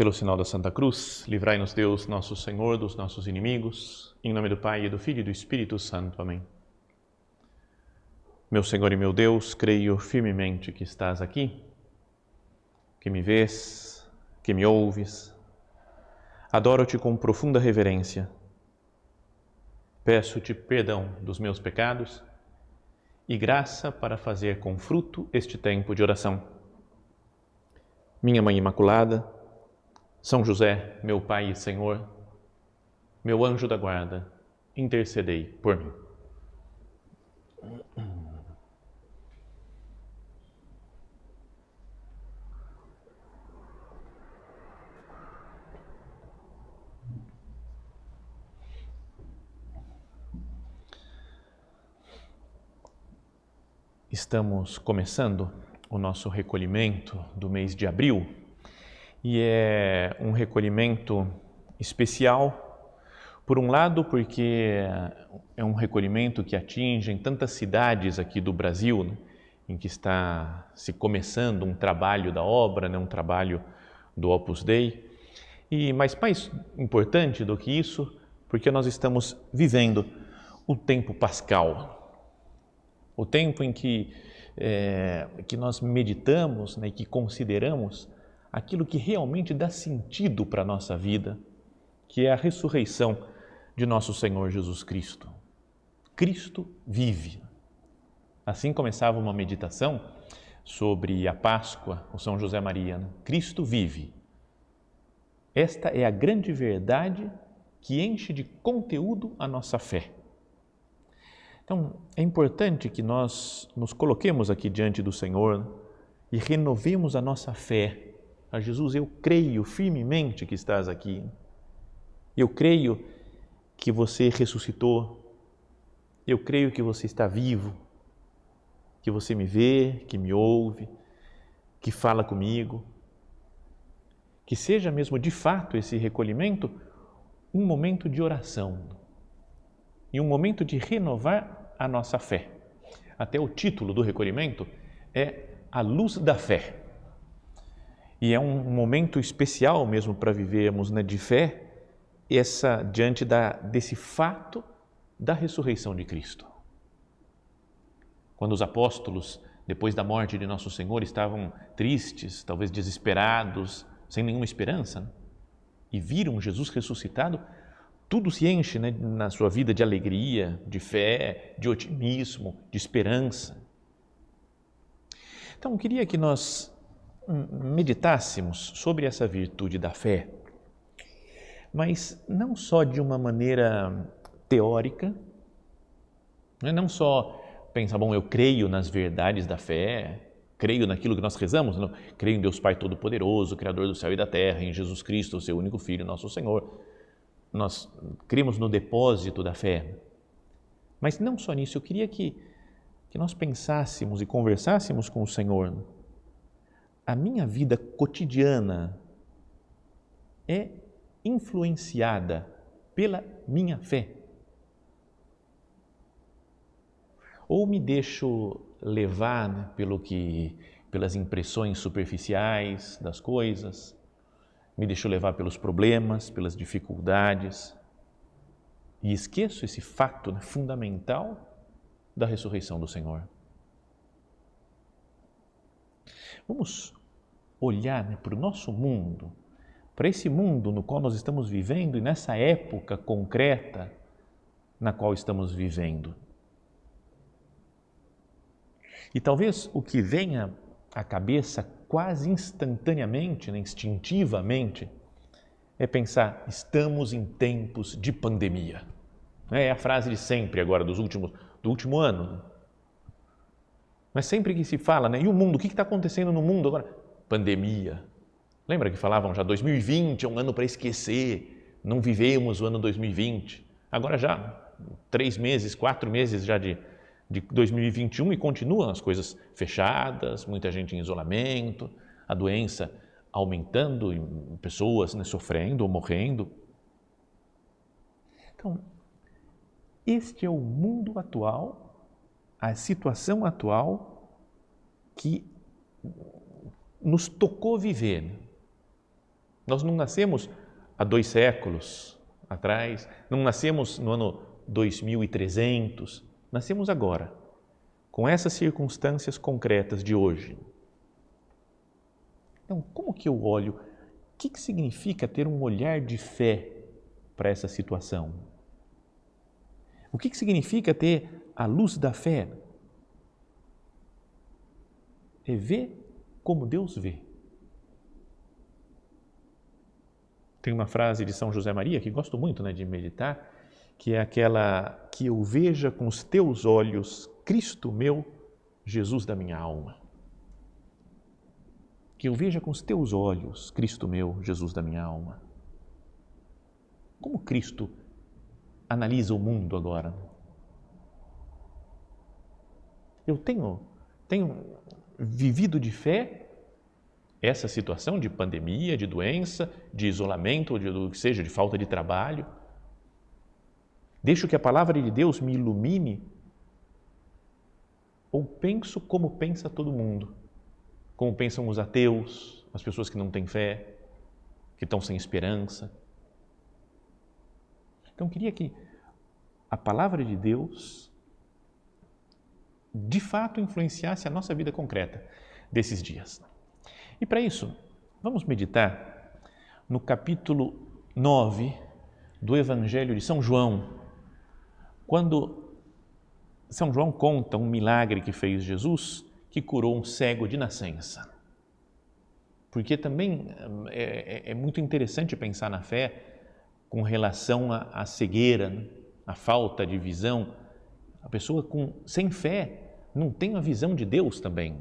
Pelo sinal da Santa Cruz, livrai-nos Deus, nosso Senhor, dos nossos inimigos. Em nome do Pai, e do Filho e do Espírito Santo. Amém. Meu Senhor e meu Deus, creio firmemente que estás aqui, que me vês, que me ouves. Adoro-te com profunda reverência. Peço-te perdão dos meus pecados e graça para fazer com fruto este tempo de oração. Minha Mãe Imaculada, São José, meu Pai e Senhor, meu anjo da guarda, intercedei por mim. Estamos começando o nosso recolhimento do mês de abril e é um recolhimento especial, por um lado porque é um recolhimento que atinge em tantas cidades aqui do Brasil, né, em que está se começando um trabalho da obra, né, um trabalho do Opus Dei, mas mais importante do que isso, porque nós estamos vivendo o tempo pascal. O tempo em que nós meditamos, né, e que consideramos aquilo que realmente dá sentido para a nossa vida, que é a ressurreição de nosso Senhor Jesus Cristo. Cristo vive. Assim começava uma meditação sobre a Páscoa, o São José Maria. Né? Cristo vive. Esta é a grande verdade que enche de conteúdo a nossa fé. Então, é importante que nós nos coloquemos aqui diante do Senhor e renovemos a nossa fé. A Jesus, eu creio firmemente que estás aqui. Eu creio que você ressuscitou. Eu creio que você está vivo, que você me vê, que me ouve, que fala comigo. Que seja mesmo de fato esse recolhimento um momento de oração e um momento de renovar a nossa fé. Até o título do recolhimento é A Luz da Fé. E é um momento especial mesmo para vivermos, né, de fé, diante desse fato da ressurreição de Cristo. Quando os apóstolos, depois da morte de Nosso Senhor, estavam tristes, talvez desesperados, sem nenhuma esperança, né, e viram Jesus ressuscitado, tudo se enche, né, na sua vida de alegria, de fé, de otimismo, de esperança. Então, eu queria que nós meditássemos sobre essa virtude da fé, mas não só de uma maneira teórica, não só pensar, bom, eu creio nas verdades da fé, creio naquilo que nós rezamos, não, creio em Deus Pai Todo-Poderoso, Criador do céu e da terra, em Jesus Cristo, seu único Filho, nosso Senhor. Nós cremos no depósito da fé. Mas não só nisso, eu queria que nós pensássemos e conversássemos com o Senhor. A minha vida cotidiana é influenciada pela minha fé? Ou me deixo levar, né, pelas impressões superficiais das coisas, me deixo levar pelos problemas, pelas dificuldades e esqueço esse fato, né, fundamental da ressurreição do Senhor. Vamos olhar, né, para o nosso mundo, para esse mundo no qual nós estamos vivendo e nessa época concreta na qual estamos vivendo. E talvez o que venha à cabeça quase instantaneamente, né, instintivamente, é pensar, estamos em tempos de pandemia. É a frase de sempre agora, do último ano. Mas sempre que se fala, né, e o mundo, o que está acontecendo no mundo agora? Pandemia. Lembra que falavam já 2020 é um ano para esquecer, não vivemos o ano 2020. Agora já 3 meses, 4 meses já de 2021 e continuam as coisas fechadas, muita gente em isolamento, a doença aumentando, pessoas, né, sofrendo ou morrendo. Então, este é o mundo atual, a situação atual que nos tocou viver. Nós não nascemos há 2 séculos atrás, não nascemos no ano 2300, nascemos agora, com essas circunstâncias concretas de hoje. Então, como que eu olho? O que significa ter um olhar de fé para essa situação? O que significa ter a luz da fé? É ver como Deus vê. Tem uma frase de São José Maria, que gosto muito, de meditar, que é aquela: que eu veja com os teus olhos Cristo meu, Jesus da minha alma. Que eu veja com os teus olhos Cristo meu, Jesus da minha alma. Como Cristo analisa o mundo agora? Eu tenho vivido de fé essa situação de pandemia, de doença, de isolamento, do que seja, de falta de trabalho. Deixo que a palavra de Deus me ilumine ou penso como pensa todo mundo? Como pensam os ateus, as pessoas que não têm fé, que estão sem esperança? Então, eu queria que a palavra de Deus de fato influenciasse a nossa vida concreta desses dias. E para isso, vamos meditar no capítulo 9 do Evangelho de São João, quando São João conta um milagre que fez Jesus, que curou um cego de nascença. Porque também é muito interessante pensar na fé com relação à cegueira, à falta de visão. A pessoa sem fé não tem a visão de Deus também.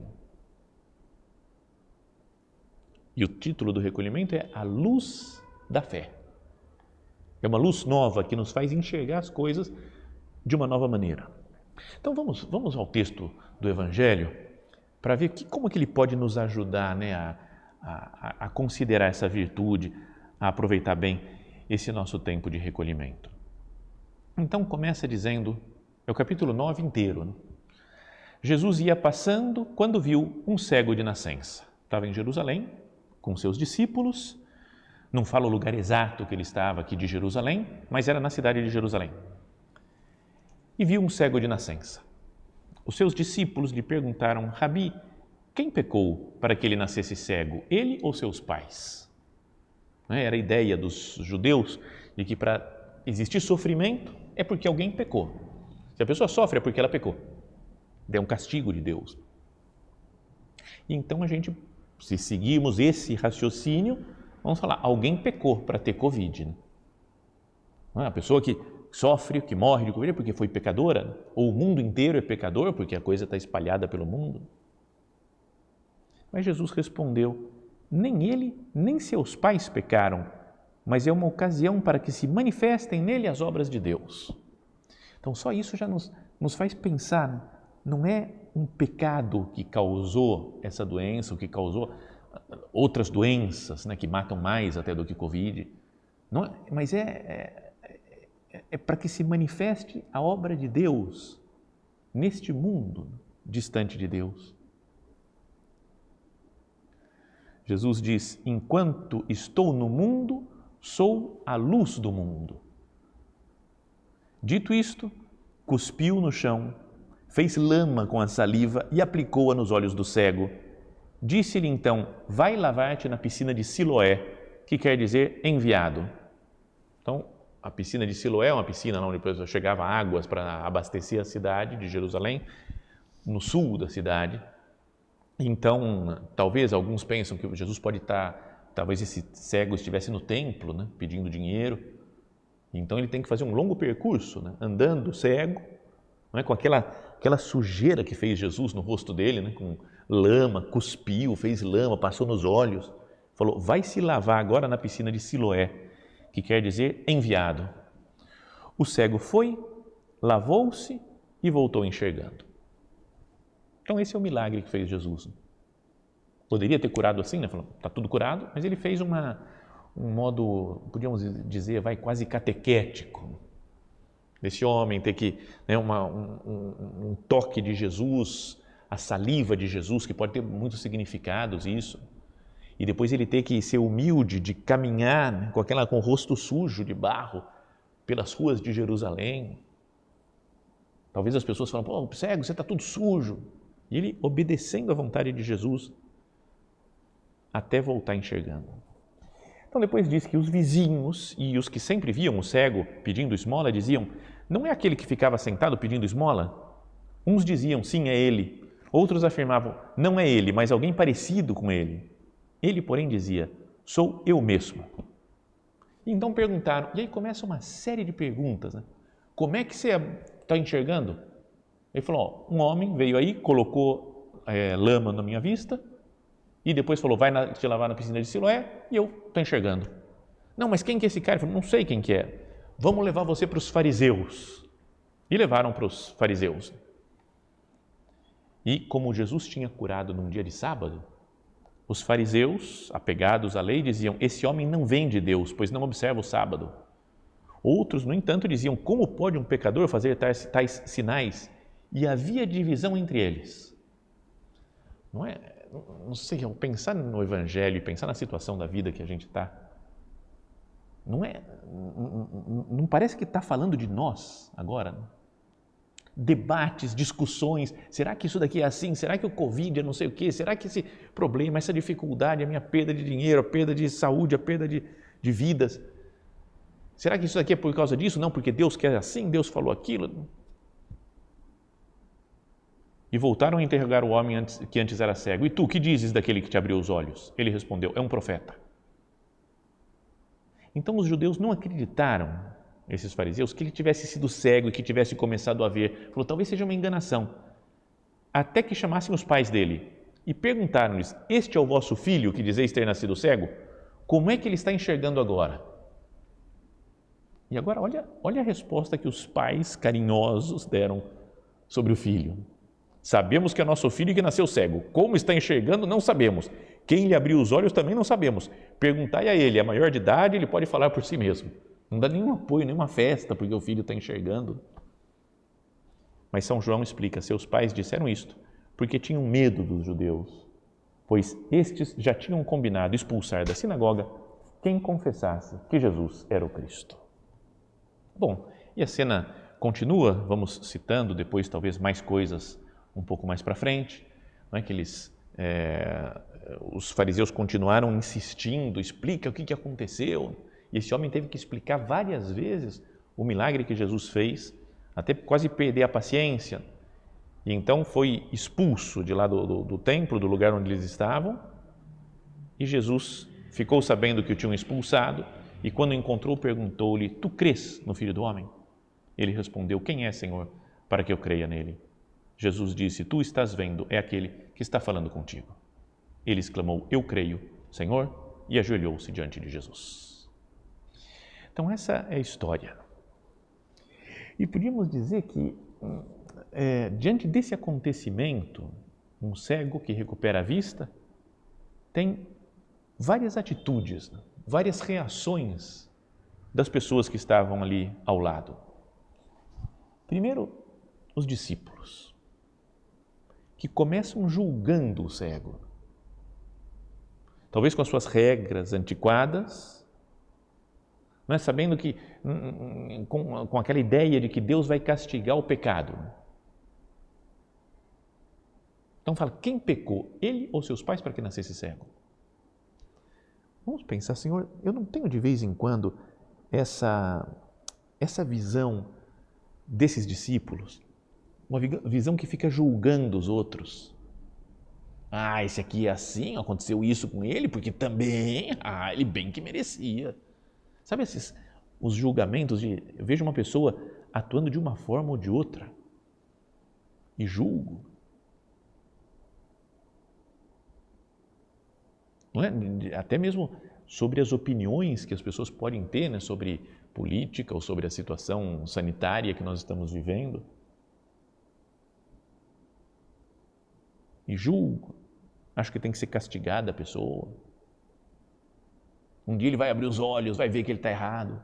E o título do recolhimento é A Luz da Fé. É uma luz nova que nos faz enxergar as coisas de uma nova maneira. Então vamos ao texto do Evangelho para ver como que ele pode nos ajudar a considerar essa virtude, a aproveitar bem esse nosso tempo de recolhimento. Então começa dizendo, é o capítulo 9 inteiro. Jesus ia passando quando viu um cego de nascença. Estava em Jerusalém com seus discípulos, não fala o lugar exato que ele estava aqui de Jerusalém, mas era na cidade de Jerusalém. E viu um cego de nascença. Os seus discípulos lhe perguntaram: Rabi, quem pecou para que ele nascesse cego, ele ou seus pais? Era a ideia dos judeus de que para existir sofrimento é porque alguém pecou. Se a pessoa sofre é porque ela pecou. É um castigo de Deus. E então se seguirmos esse raciocínio, vamos falar, alguém pecou para ter Covid. A pessoa que sofre, que morre de Covid é porque foi pecadora, ou o mundo inteiro é pecador porque a coisa está espalhada pelo mundo. Mas Jesus respondeu: nem ele, nem seus pais pecaram, mas é uma ocasião para que se manifestem nele as obras de Deus. Então só isso já nos faz pensar, não é um pecado que causou essa doença, ou que causou outras doenças, que matam mais até do que Covid, não é, mas é para que se manifeste a obra de Deus neste mundo distante de Deus. Jesus diz: enquanto estou no mundo, sou a luz do mundo. Dito isto, cuspiu no chão, fez lama com a saliva e aplicou-a nos olhos do cego. Disse-lhe então: vai lavar-te na piscina de Siloé, que quer dizer enviado. Então, a piscina de Siloé é uma piscina onde chegava águas para abastecer a cidade de Jerusalém, no sul da cidade. Então, talvez alguns pensam que Jesus pode estar, talvez esse cego estivesse no templo, pedindo dinheiro. Então ele tem que fazer um longo percurso, andando cego, com aquela sujeira que fez Jesus no rosto dele, com lama, cuspiu, fez lama, passou nos olhos. Falou: vai se lavar agora na piscina de Siloé, que quer dizer enviado. O cego foi, lavou-se e voltou enxergando. Então esse é o milagre que fez Jesus. Poderia ter curado assim, falou: está tudo curado, mas ele fez um modo, podíamos dizer, quase catequético. Desse homem ter que, um toque de Jesus, a saliva de Jesus, que pode ter muitos significados isso. e depois ele ter que ser humilde de caminhar, né, com o rosto sujo de barro pelas ruas de Jerusalém. Talvez as pessoas falam, pô, cego, você está tudo sujo. E ele obedecendo à vontade de Jesus até voltar enxergando. Então depois diz que os vizinhos e os que sempre viam o cego pedindo esmola diziam, não é aquele que ficava sentado pedindo esmola? Uns diziam, sim, é ele. Outros afirmavam, não é ele, mas alguém parecido com ele. Ele, porém, dizia, sou eu mesmo. E então perguntaram, e aí começa uma série de perguntas, né? Como é que você está enxergando? Ele falou, um homem veio aí, colocou lama na minha vista e depois falou, vai te lavar na piscina de Siloé e eu estou enxergando. Não, mas quem que é esse cara? Ele falou, não sei quem que é. Vamos levar você para os fariseus. E levaram para os fariseus. E como Jesus tinha curado num dia de sábado, os fariseus, apegados à lei, diziam, esse homem não vem de Deus, pois não observa o sábado. Outros, no entanto, diziam, como pode um pecador fazer tais sinais? E havia divisão entre eles. Não sei, ao pensar no Evangelho e pensar na situação da vida que a gente está, não parece que está falando de nós agora, né? Debates, discussões, será que isso daqui é assim? Será que o Covid é não sei o quê? Será que esse problema, essa dificuldade, a minha perda de dinheiro, a perda de saúde, a perda de vidas, será que isso daqui é por causa disso? Não, porque Deus quer assim, Deus falou aquilo. E voltaram a interrogar o homem que antes era cego. E tu, que dizes daquele que te abriu os olhos? Ele respondeu, é um profeta. Então os judeus não acreditaram, esses fariseus, que ele tivesse sido cego e que tivesse começado a ver. Falou, talvez seja uma enganação. Até que chamassem os pais dele e perguntaram-lhes, este é o vosso filho que dizeis ter nascido cego? Como é que ele está enxergando agora? E agora olha a resposta que os pais carinhosos deram sobre o filho. Sabemos que é nosso filho que nasceu cego. Como está enxergando, não sabemos. Quem lhe abriu os olhos também não sabemos. Perguntai a ele, é maior de idade, ele pode falar por si mesmo. Não dá nenhum apoio, nenhuma festa, porque o filho está enxergando. Mas São João explica, seus pais disseram isto, porque tinham medo dos judeus, pois estes já tinham combinado expulsar da sinagoga quem confessasse que Jesus era o Cristo. Bom, e a cena continua, vamos citando depois talvez mais coisas um pouco mais para frente, não é que os fariseus continuaram insistindo, explica o que aconteceu, e esse homem teve que explicar várias vezes o milagre que Jesus fez, até quase perder a paciência, e então foi expulso de lá do templo, do lugar onde eles estavam, e Jesus ficou sabendo que o tinham expulsado, e quando o encontrou perguntou-lhe, tu crês no Filho do Homem? Ele respondeu, quem é, Senhor, para que eu creia nele? Jesus disse, tu estás vendo, é aquele que está falando contigo. Ele exclamou, eu creio, Senhor, e ajoelhou-se diante de Jesus. Então essa é a história. E podíamos dizer que, diante desse acontecimento, um cego que recupera a vista tem várias atitudes, várias reações das pessoas que estavam ali ao lado. Primeiro, os discípulos, que começam julgando o cego. Talvez com as suas regras antiquadas, mas sabendo que, com aquela ideia de que Deus vai castigar o pecado. Então fala, quem pecou? Ele ou seus pais para que nascesse cego? Vamos pensar, Senhor, eu não tenho de vez em quando essa visão desses discípulos, uma visão que fica julgando os outros. Ah, esse aqui é assim, aconteceu isso com ele, porque também, ele bem que merecia. Sabe os julgamentos eu vejo uma pessoa atuando de uma forma ou de outra e julgo. Não é? Até mesmo sobre as opiniões que as pessoas podem ter, né, sobre política ou sobre a situação sanitária que nós estamos vivendo. E julgo, acho que tem que ser castigada a pessoa. Um dia ele vai abrir os olhos, vai ver que ele está errado.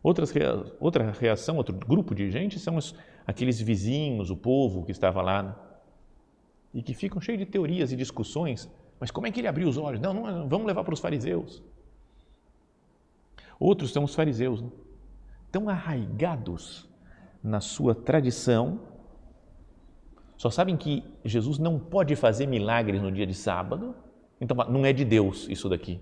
Outra reação, outro grupo de gente são aqueles vizinhos, o povo que estava lá, né? e que ficam cheios de teorias e discussões. Mas como é que ele abriu os olhos? Não, vamos levar para os fariseus. Outros são os fariseus, né? Tão arraigados na sua tradição, só sabem que Jesus não pode fazer milagres no dia de sábado, então não é de Deus isso daqui.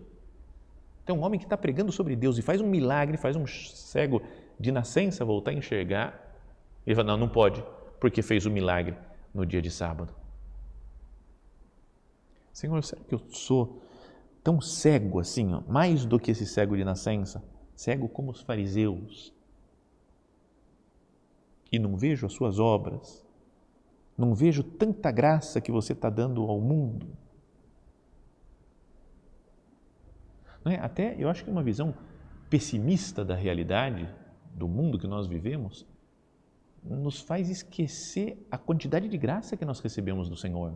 Então um homem que está pregando sobre Deus e faz um milagre, faz um cego de nascença voltar a enxergar, ele fala, não pode, porque fez o milagre no dia de sábado. Senhor, será que eu sou tão cego assim, ó, mais do que esse cego de nascença? Cego como os fariseus. E não vejo as suas obras, não vejo tanta graça que você está dando ao mundo. Não é? Até eu acho que uma visão pessimista da realidade, do mundo que nós vivemos, nos faz esquecer a quantidade de graça que nós recebemos do Senhor.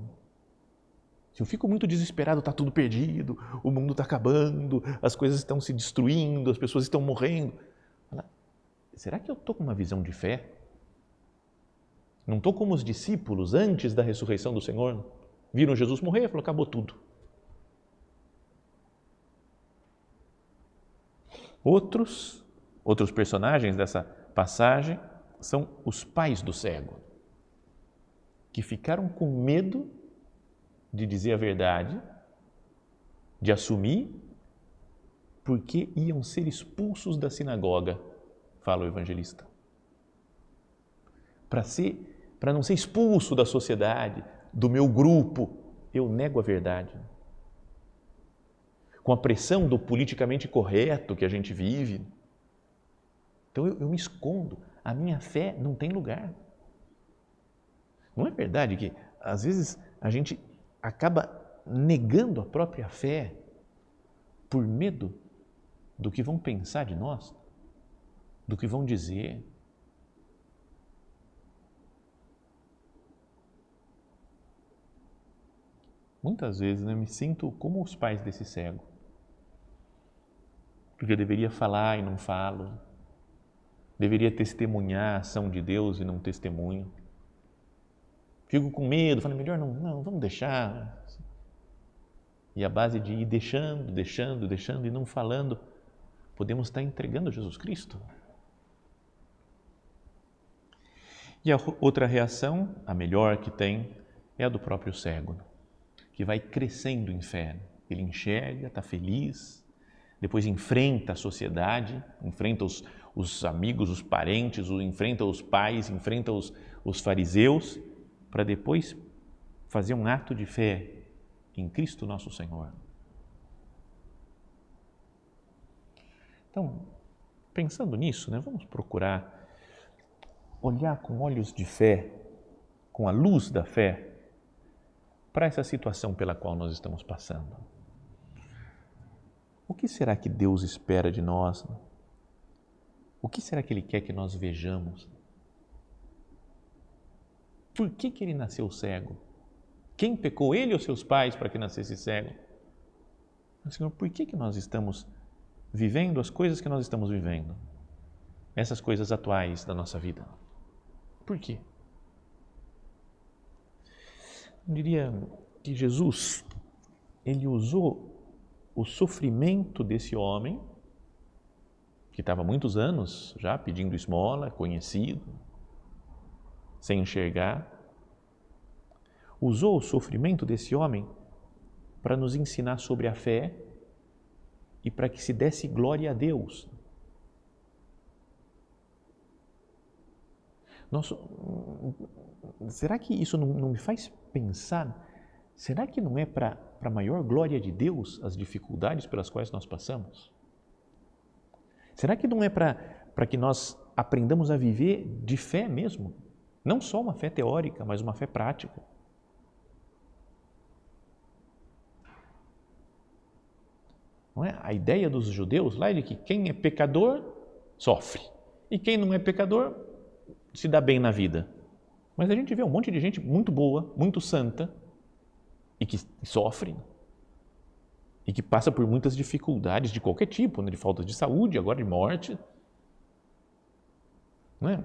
Se eu fico muito desesperado, está tudo perdido, o mundo está acabando, as coisas estão se destruindo, as pessoas estão morrendo. Será que eu estou com uma visão de fé? Não estou como os discípulos antes da ressurreição do Senhor? Viram Jesus morrer e falaram, acabou tudo. Outros personagens dessa passagem são os pais do cego, que ficaram com medo de dizer a verdade, de assumir, porque iam ser expulsos da sinagoga, fala o evangelista. Para não ser expulso da sociedade, do meu grupo, eu nego a verdade. Com a pressão do politicamente correto que a gente vive, então eu me escondo, a minha fé não tem lugar. Não é verdade que às vezes a gente acaba negando a própria fé por medo do que vão pensar de nós, do que vão dizer? Muitas vezes eu me sinto como os pais desse cego, porque eu deveria falar e não falo, deveria testemunhar a ação de Deus e não testemunho. Fico com medo, falo, melhor não, vamos deixar. E a base de ir deixando e não falando, podemos estar entregando Jesus Cristo. E a outra reação, a melhor que tem, é a do próprio cego, que vai crescendo em fé. Ele enxerga, está feliz, depois enfrenta a sociedade, enfrenta os amigos, os parentes, enfrenta os pais, enfrenta os fariseus, para depois fazer um ato de fé em Cristo nosso Senhor. Então, pensando nisso, vamos procurar olhar com olhos de fé, com a luz da fé, para essa situação pela qual nós estamos passando. O que será que Deus espera de nós? O que será que Ele quer que nós vejamos? Por que Ele nasceu cego? Quem pecou, ele ou seus pais, para que nascesse cego? Senhor, por que nós estamos vivendo as coisas que nós estamos vivendo? Essas coisas atuais da nossa vida. Por quê? Eu diria que Jesus, Ele usou o sofrimento desse homem, que estava há muitos anos já pedindo esmola, conhecido, sem enxergar, usou o sofrimento desse homem para nos ensinar sobre a fé e para que se desse glória a Deus. Será que isso não me faz pensar? Será que não é para a maior glória de Deus as dificuldades pelas quais nós passamos? Será que não é para que nós aprendamos a viver de fé mesmo? Não só uma fé teórica, mas uma fé prática. Não é? A ideia dos judeus lá é de que quem é pecador sofre e quem não é pecador se dá bem na vida. Mas a gente vê um monte de gente muito boa, muito santa e que sofre e que passa por muitas dificuldades de qualquer tipo, de falta de saúde, agora de morte. Não é?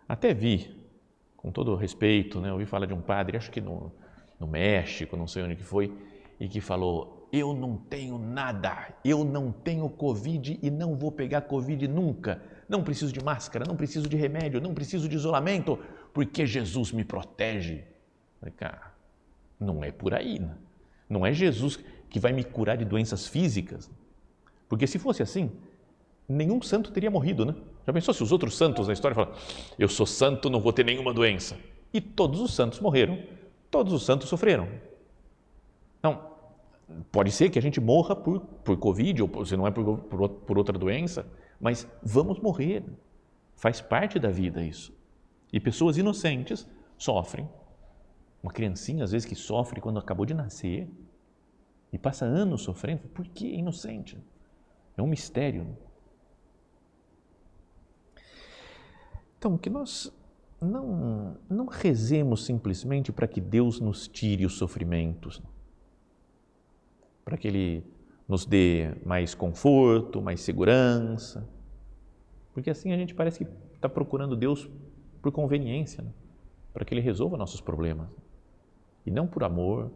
Até vi com todo respeito, né? Eu ouvi falar de um padre, acho que no México, não sei onde que foi, e que falou: eu não tenho nada, eu não tenho Covid e não vou pegar Covid nunca. Não preciso de máscara, não preciso de remédio, não preciso de isolamento, porque Jesus me protege. Falei, cara, não é por aí, né? Não é Jesus que vai me curar de doenças físicas, porque se fosse assim, nenhum santo teria morrido, né? Já pensou se os outros santos na história falam: eu sou santo, não vou ter nenhuma doença? E todos os santos morreram, todos os santos sofreram. Não, pode ser que a gente morra por Covid, ou se não é por outra doença, mas vamos morrer. Faz parte da vida isso. E pessoas inocentes sofrem. Uma criancinha, às vezes, que sofre quando acabou de nascer e passa anos sofrendo, por que é inocente? É um mistério. Então, que nós não rezemos simplesmente para que Deus nos tire os sofrimentos, para que Ele nos dê mais conforto, mais segurança, porque assim a gente parece que está procurando Deus por conveniência, né? Para que Ele resolva nossos problemas, e não por amor,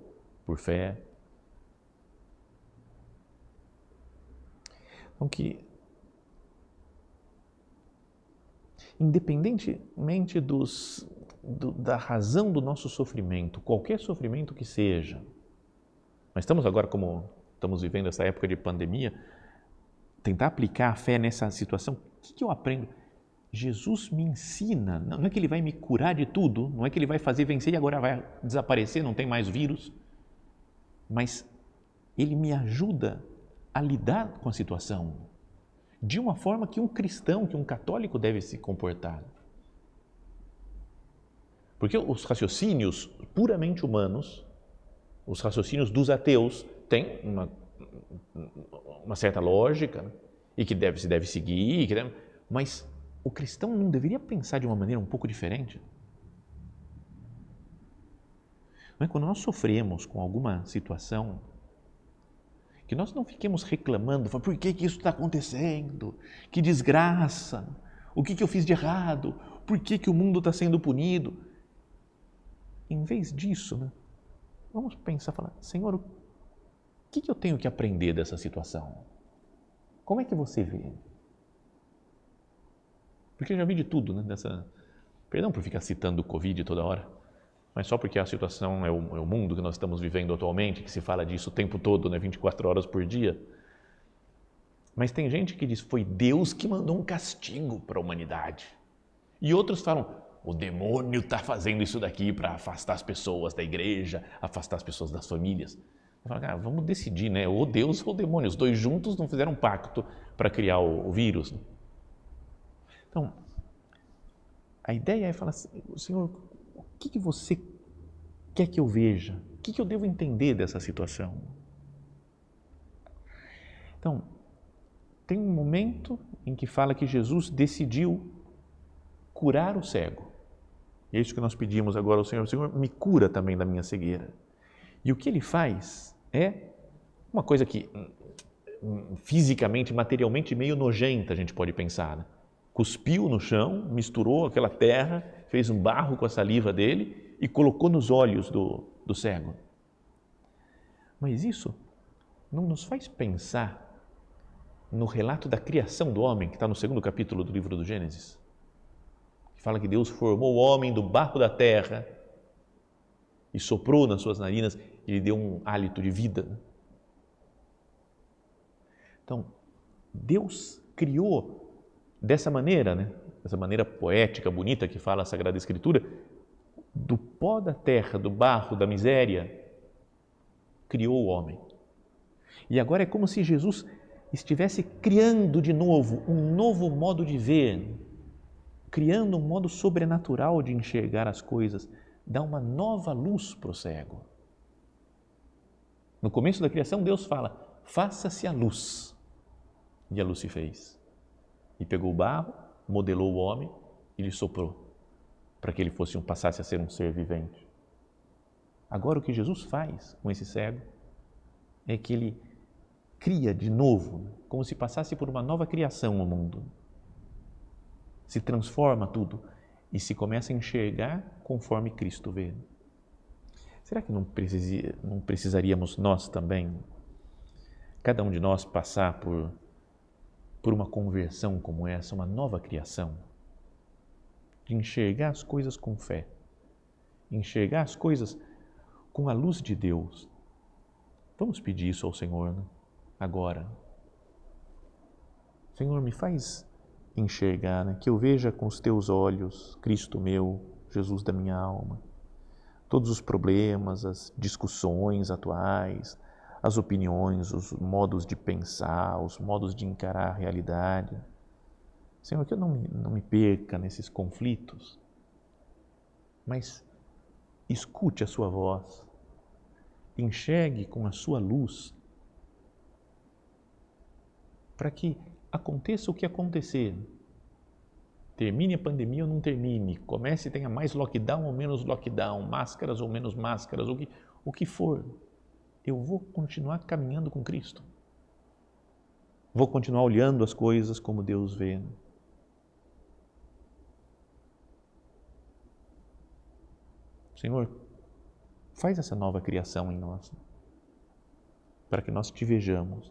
por fé. Então, que independentemente da razão do nosso sofrimento, qualquer sofrimento que seja, mas estamos agora, como estamos vivendo essa época de pandemia, tentar aplicar a fé nessa situação. O que eu aprendo? Jesus me ensina, não é que Ele vai me curar de tudo, não é que Ele vai fazer vencer e agora vai desaparecer, não tem mais vírus, mas Ele me ajuda a lidar com a situação de uma forma que um cristão, que um católico deve se comportar. Porque os raciocínios puramente humanos, os raciocínios dos ateus, têm uma certa lógica, né? E que se deve seguir, mas o cristão não deveria pensar de uma maneira um pouco diferente? Não é? Quando nós sofremos com alguma situação, que nós não fiquemos reclamando, por que isso está acontecendo? Que desgraça! O que eu fiz de errado? Por que o mundo está sendo punido? Em vez disso, né, vamos pensar, falar: Senhor, o que eu tenho que aprender dessa situação? Como é que você vê? Porque eu já vi de tudo, né? Perdão por ficar citando o Covid toda hora, mas só porque a situação é o mundo que nós estamos vivendo atualmente, que se fala disso o tempo todo, né? 24 horas por dia. Mas tem gente que diz: foi Deus que mandou um castigo para a humanidade. E outros falam: o demônio está fazendo isso daqui para afastar as pessoas da igreja, afastar as pessoas das famílias. Eu falo: cara, vamos decidir, né? Ou Deus ou o demônio. Os dois juntos não fizeram um pacto para criar o vírus. Então, a ideia é falar assim: Senhor, o que você quer que eu veja? O que eu devo entender dessa situação? Então, tem um momento em que fala que Jesus decidiu curar o cego. E é isso que nós pedimos agora ao Senhor: Senhor, me cura também da minha cegueira. E o que Ele faz é uma coisa que fisicamente, materialmente meio nojenta, a gente pode pensar, né? Cuspiu no chão, misturou aquela terra, fez um barro com a saliva dele e colocou nos olhos do cego. Mas isso não nos faz pensar no relato da criação do homem, que está no 2º capítulo do livro do Gênesis, que fala que Deus formou o homem do barro da terra e soprou nas suas narinas e lhe deu um hálito de vida. Então, Deus criou dessa maneira, né? Dessa maneira poética, bonita que fala a Sagrada Escritura, do pó da terra, do barro, da miséria, criou o homem. E agora é como se Jesus estivesse criando de novo um novo modo de ver, criando um modo sobrenatural de enxergar as coisas, dá uma nova luz para o cego. No começo da criação, Deus fala: faça-se a luz. E a luz se fez. E pegou o barro, modelou o homem e lhe soprou, para que ele passasse a ser um ser vivente. Agora o que Jesus faz com esse cego é que Ele cria de novo, como se passasse por uma nova criação o mundo. Se transforma tudo. e se começa a enxergar conforme Cristo vê. Será que não precisaríamos nós também, cada um de nós, passar por uma conversão como essa, uma nova criação? De enxergar as coisas com fé, enxergar as coisas com a luz de Deus. Vamos pedir isso ao Senhor, né? Agora. Senhor, me faz enxergar, né? Que eu veja com os teus olhos, Cristo meu, Jesus da minha alma, todos os problemas, as discussões atuais, as opiniões, os modos de pensar, os modos de encarar a realidade. Senhor, que eu não me perca nesses conflitos, mas escute a sua voz, enxergue com a sua luz, para que aconteça o que acontecer. Termine a pandemia ou não termine, comece e tenha mais lockdown ou menos lockdown, máscaras ou menos máscaras, o que for, eu vou continuar caminhando com Cristo. Vou continuar olhando as coisas como Deus vê. Senhor, faz essa nova criação em nós, para que nós te vejamos,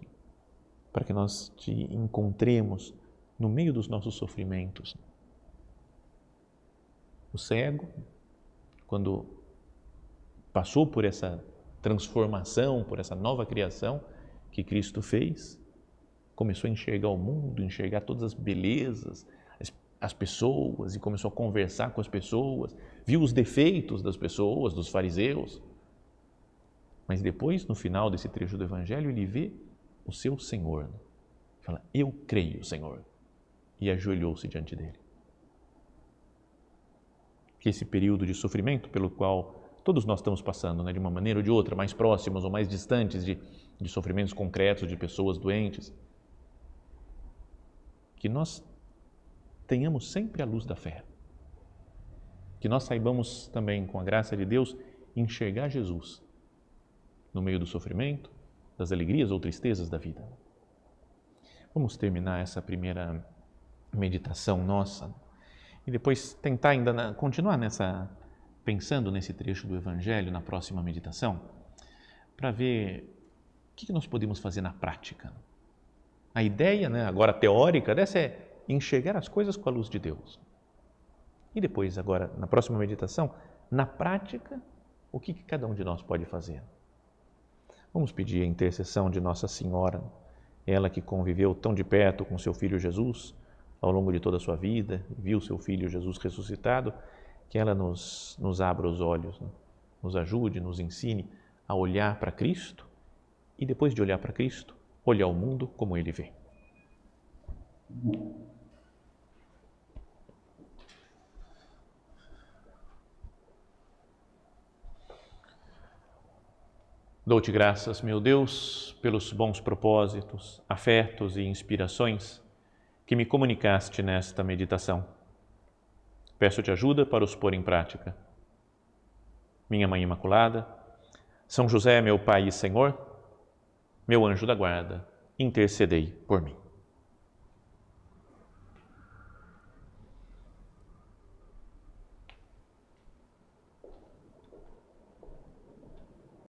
para que nós te encontremos no meio dos nossos sofrimentos. O cego, quando passou por essa transformação, por essa nova criação que Cristo fez, começou a enxergar o mundo, enxergar todas as belezas, as pessoas, e começou a conversar com as pessoas, viu os defeitos das pessoas, dos fariseus. Mas depois, no final desse trecho do Evangelho, ele vê o seu Senhor. Fala, eu creio, Senhor. E ajoelhou-se diante dele. Que esse período de sofrimento pelo qual todos nós estamos passando, né, de uma maneira ou de outra, mais próximos ou mais distantes de sofrimentos concretos de pessoas doentes, que nós tenhamos sempre a luz da fé. Que nós saibamos também, com a graça de Deus, enxergar Jesus no meio do sofrimento, das alegrias ou tristezas da vida. Vamos terminar essa primeira meditação nossa e depois tentar ainda continuar pensando nesse trecho do Evangelho na próxima meditação, para ver o que nós podemos fazer na prática. A ideia, né, agora teórica dessa é enxergar as coisas com a luz de Deus. E depois, agora, na próxima meditação, na prática, o que cada um de nós pode fazer? Vamos pedir a intercessão de Nossa Senhora, ela que conviveu tão de perto com seu Filho Jesus ao longo de toda a sua vida, viu seu Filho Jesus ressuscitado, que ela nos abra os olhos, né? Nos ajude, nos ensine a olhar para Cristo e, depois de olhar para Cristo, olhar o mundo como Ele vê. Dou-te graças, meu Deus, pelos bons propósitos, afetos e inspirações que me comunicaste nesta meditação. Peço-te ajuda para os pôr em prática. Minha Mãe Imaculada, São José, meu Pai e Senhor, meu anjo da guarda, intercedei por mim.